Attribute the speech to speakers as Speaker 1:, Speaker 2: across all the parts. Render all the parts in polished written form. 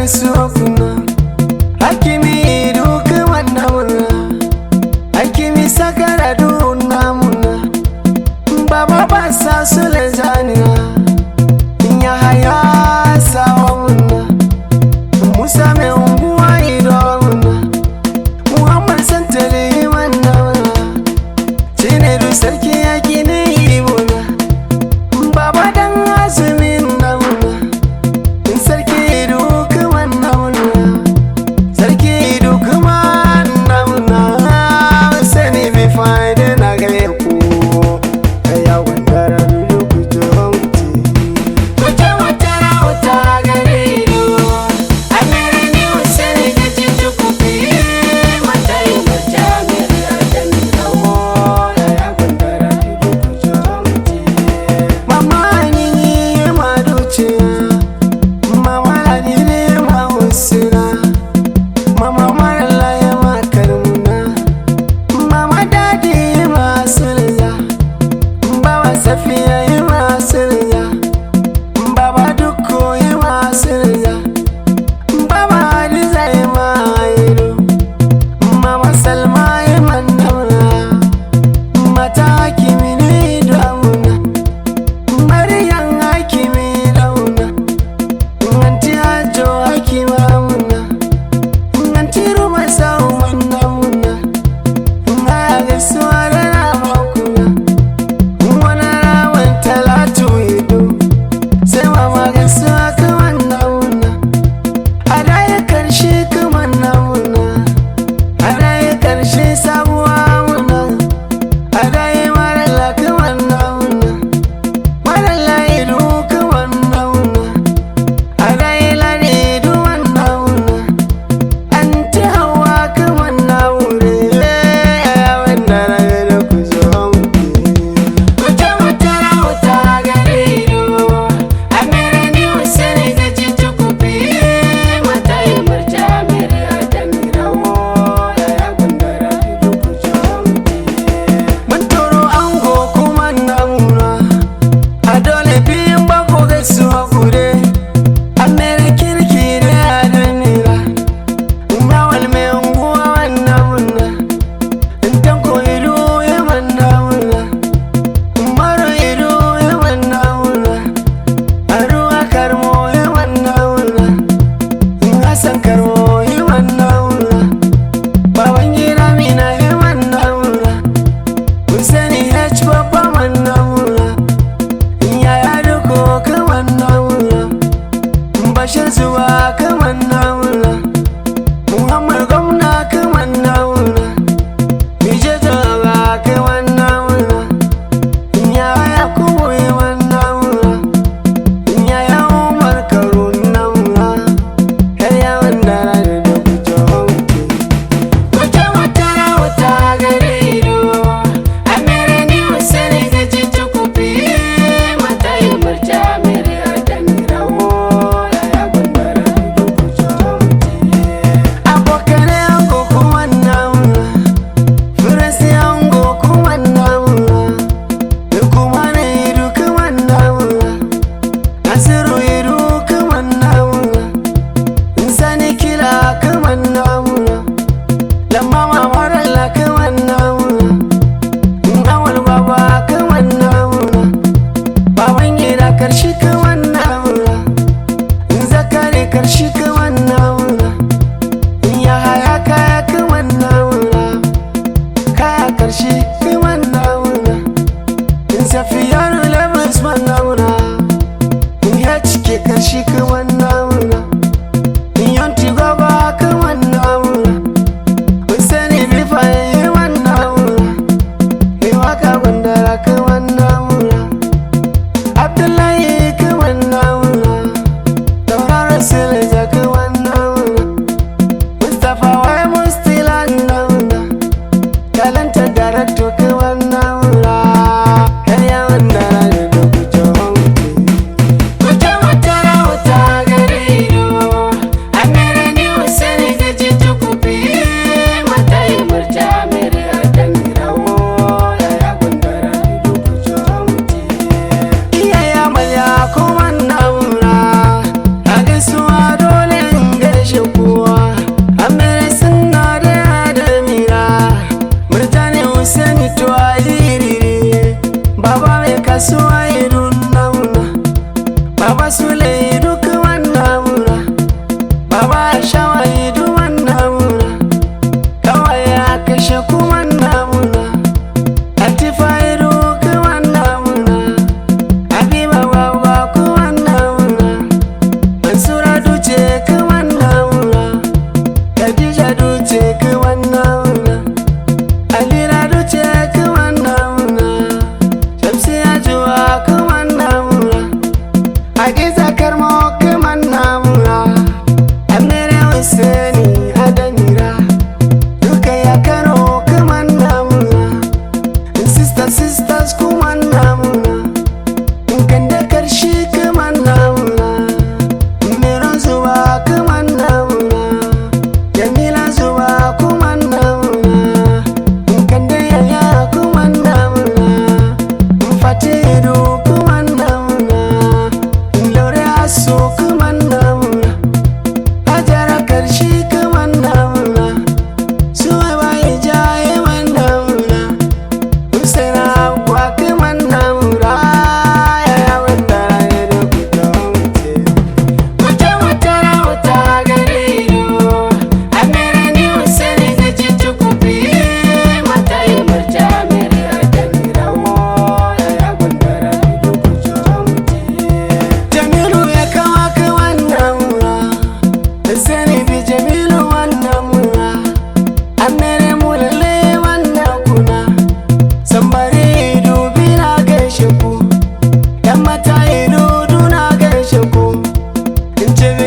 Speaker 1: gaisuwa kuna hakimi duka wannan muna hakimi sakara duna muna baba ba sa sule zaniya ya haya sawa muna musa mai unguwa ido muna muhammad santali wannan muna cinedu sarki yaki ne yi muna baba dan azumin na muna sarki duka wannan muna sarki duka wannan muna sani bai fa'ida na gare ku ya wandara duku jomti wata wata wata gare du amere ni usani gaji tukupi matai majamiri adani dawo ya wandara duku jomti mama ni maduchi mama adini mahusina mama marala ya makarmuna mama dadi masulya baba safiya yi masulya baba dukko yi masulya baba hadiza yi mairu mama salma yi mannamuna mata hakimi ne dauna Maryam hakimi dauna Nganti ajo hakima muna Nganti rumah sauman namuna Ngage suara namakuna Mwana rawan talatu hidu Sewa maga suwa kaman namuna Adaya karshe kaman namuna Adaya karshe sabuwa muna Adaya marala kaman namuna Marala idu kaman namuna Adaya lani idu man namuna Anti hawa kaman namure Ya wanda na gada ku zo Wata wata wata gare idu Amere ni usani gaji tukupi Mata yi marja mere adami rawo Ya wanda na gada ku zo Mantoro ango kuma namuna a dole biyun bako gaisuwa kure amere kirki ne a dunira mawal mai unguwa wannan muna tanko ido ya manna muna maro ido ya manna muna aruwa karmo ya manna muna hasan karmo ya manna muna baban gida mina ya manna muna Hussaini H babba manna muna yaya duko kaman namuna bashir zuwa kaman namuna muhammad gwamna kaman namuna nije jawa kaman namuna yaya kubu yawan namuna yaya umar karun namuna yar yawan dara da duku jomti wata wata wata gare ido amere ni usani gaji tukupi mata yi marja mere adani rawo ya gundara duku jomti abokane ango kuma namuna firasi ango kuma namuna kuma ne idu kuma namuna nasiru idu kuma namuna insani kila kuma namuna lamma mamarala kuma namuna awal baba kaman namuna baban gida karshe kaman namuna zakari karshe kaman namuna ya haya kaya kaman namuna kaya karshe kaman namuna safiyar labas man namuna ya cike karshe kaman namuna yanti gaba kaman namuna Hussaini bifaye man namuna waka gundara kaman namuna Abdullahi kaman namuna Daura Rasul ja kaman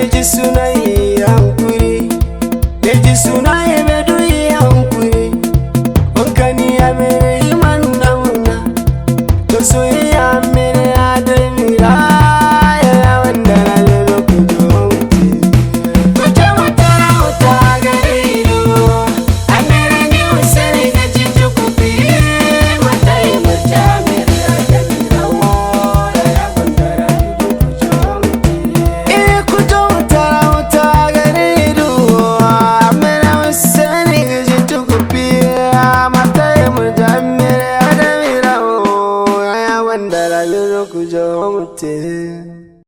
Speaker 1: ji suna yi hankuri, ya ji suna yi bedu yi hankuri, wankani ya mere iman namuna, to soyayya mere adamira ya wanda na lelo kujo mutu. Kujo mutara wuta garido, amere ni usari ga jijo kupi, matai murja mere adamira ya wanda na lelo kujo mutu. Kujo mutara wuta garido, amere usari ga jijo kupi, matai murja mere adamira ya wanda na lelo kujo mutu.